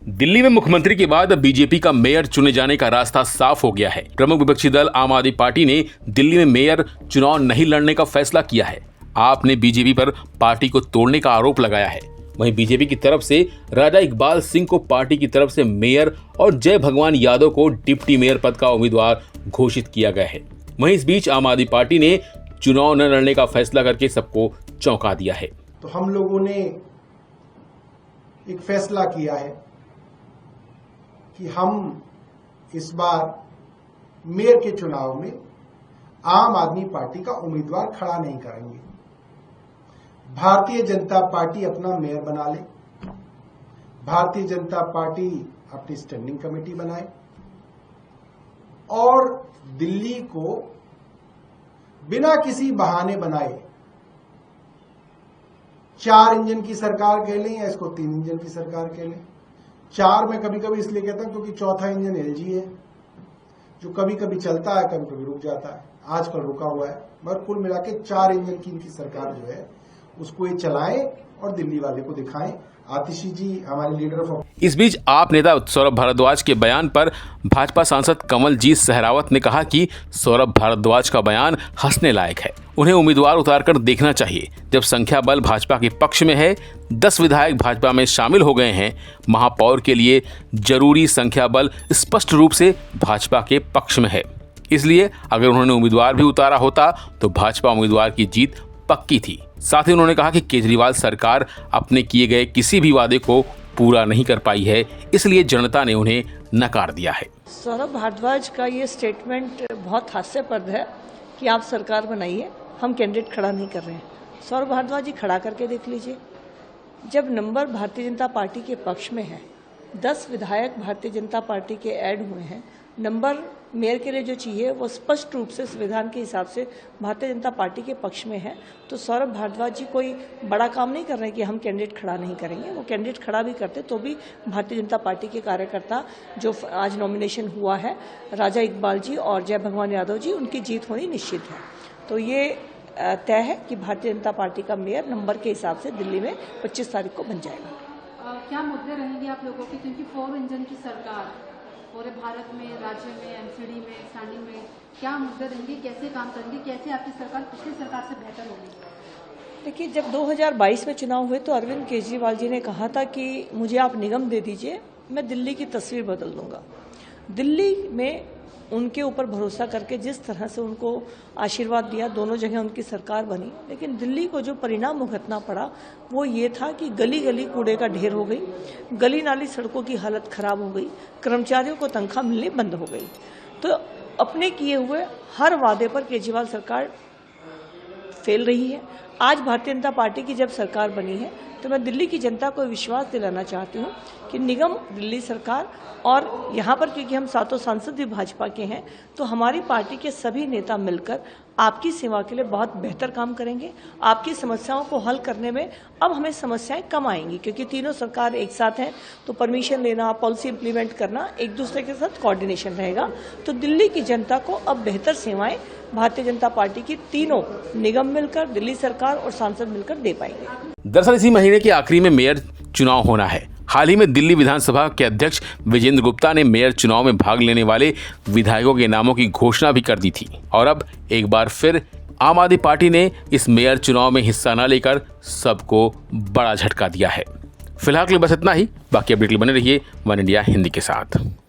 दिल्ली में मुख्यमंत्री के बाद बीजेपी का मेयर चुने जाने का रास्ता साफ हो गया है। प्रमुख विपक्षी दल आम आदमी पार्टी ने दिल्ली में मेयर चुनाव नहीं लड़ने का फैसला किया है। आप ने बीजेपी पर पार्टी को तोड़ने का आरोप लगाया है। वहीं बीजेपी की तरफ से राजा इकबाल सिंह को पार्टी की तरफ से मेयर और जय भगवान यादव को डिप्टी मेयर पद का उम्मीदवार घोषित किया गया है। वहीं इस बीच आम आदमी पार्टी ने चुनाव न लड़ने का फैसला करके सबको चौंका दिया है। तो हम लोगों ने एक फैसला किया है कि हम इस बार मेयर के चुनाव में आम आदमी पार्टी का उम्मीदवार खड़ा नहीं करेंगे। भारतीय जनता पार्टी अपना मेयर बना ले, भारतीय जनता पार्टी अपनी स्टैंडिंग कमेटी बनाए और दिल्ली को बिना किसी बहाने बनाए 4 इंजन की सरकार कह लें या इसको 3 इंजन की सरकार कह लें। 4 में कभी कभी इसलिए कहता हूं क्योंकि चौथा इंजन एलजी है जो कभी कभी चलता है, कभी कभी रुक जाता है। आजकल रुका हुआ है, मगर कुल मिला के 4 इंजन की इनकी सरकार जो है उसको ये चलाएं और दिल्ली वाले को दिखाएं। आतिशी जी हमारे लीडर ऑफ। इस बीच आप नेता सौरभ भारद्वाज के बयान पर भाजपा सांसद कमलजीत सहरावत ने कहा कि सौरभ भारद्वाज का बयान हंसने लायक है। उन्हें उम्मीदवार उतारकर देखना चाहिए। जब संख्या बल भाजपा के पक्ष में है, 10 विधायक भाजपा में शामिल हो गए हैं, महापौर के लिए जरूरी संख्या बल स्पष्ट रूप से भाजपा के पक्ष में है। इसलिए अगर उन्होंने उम्मीदवार भी उतारा होता तो भाजपा उम्मीदवार की जीत पक्की थी। साथ ही उन्होंने कहा कि केजरीवाल सरकार अपने किए गए किसी भी वादे को पूरा नहीं कर पाई है, इसलिए जनता ने उन्हें नकार दिया है। सौरभ भारद्वाज का ये स्टेटमेंट बहुत हास्यास्पद है कि आप सरकार बनाइए, हम कैंडिडेट खड़ा नहीं कर रहे हैं। सौरभ भारद्वाज जी खड़ा करके देख लीजिए। जब नंबर भारतीय जनता पार्टी के पक्ष में है, 10 विधायक भारतीय जनता पार्टी के ऐड हुए हैं, नंबर मेयर के लिए जो चाहिए वो स्पष्ट रूप से संविधान के हिसाब से भारतीय जनता पार्टी के पक्ष में है, तो सौरभ भारद्वाज जी कोई बड़ा काम नहीं कर रहे हैं कि हम कैंडिडेट खड़ा नहीं करेंगे। वो कैंडिडेट खड़ा भी करते तो भी भारतीय जनता पार्टी के कार्यकर्ता जो आज नॉमिनेशन हुआ है, राजा इकबाल जी और जय भगवान यादव जी, उनकी जीत होनी निश्चित है। तो ये तय है कि भारतीय जनता पार्टी का मेयर नंबर के हिसाब से दिल्ली में 25 तारीख को बन जाएगा। क्या मुद्दे रहेंगे आप लोगों की, क्योंकि 4 इंजन की सरकार पूरे भारत में, राज्य में, एमसीडी में, स्टैंडिंग में, क्या मुद्दे रहेंगे, कैसे काम करेंगे, कैसे आपकी सरकार पिछली सरकार से बेहतर होगी? देखिए, जब 2022 में चुनाव हुए तो अरविंद केजरीवाल जी ने कहा था कि मुझे आप निगम दे दीजिए, मैं दिल्ली की तस्वीर बदल दूंगा। दिल्ली में उनके ऊपर भरोसा करके जिस तरह से उनको आशीर्वाद दिया, दोनों जगह उनकी सरकार बनी, लेकिन दिल्ली को जो परिणाम भुगतना पड़ा वो ये था कि गली गली कूड़े का ढेर हो गई, गली नाली सड़कों की हालत खराब हो गई, कर्मचारियों को तनख्वाह मिलनी बंद हो गई। तो अपने किए हुए हर वादे पर केजरीवाल सरकार फेल रही है। आज भारतीय जनता पार्टी की जब सरकार बनी है तो मैं दिल्ली की जनता को विश्वास दिलाना चाहती हूँ कि निगम, दिल्ली सरकार और यहाँ पर क्योंकि हम 7 सांसद भी भाजपा के हैं, तो हमारी पार्टी के सभी नेता मिलकर आपकी सेवा के लिए बहुत बेहतर काम करेंगे। आपकी समस्याओं को हल करने में अब हमें समस्याएं कम आएंगी, क्योंकि तीनों सरकार एक साथ हैं, तो परमिशन लेना, पॉलिसी इंप्लीमेंट करना, एक दूसरे के साथ कोऑर्डिनेशन रहेगा। तो दिल्ली की जनता को अब बेहतर सेवाएं भारतीय जनता पार्टी की तीनों निगम मिलकर, दिल्ली सरकार और सांसद मिलकर दे पाएंगे। दरअसल इसी महीने के आखिरी में मेयर चुनाव होना है। हाल ही में दिल्ली विधानसभा के अध्यक्ष विजेंद्र गुप्ता ने मेयर चुनाव में भाग लेने वाले विधायकों के नामों की घोषणा भी कर दी थी और अब एक बार फिर आम आदमी पार्टी ने इस मेयर चुनाव में हिस्सा न लेकर सबको बड़ा झटका दिया है। फिलहाल के लिए बस इतना ही। बाकी अपडेट बने रहिए वन इंडिया हिंदी के साथ।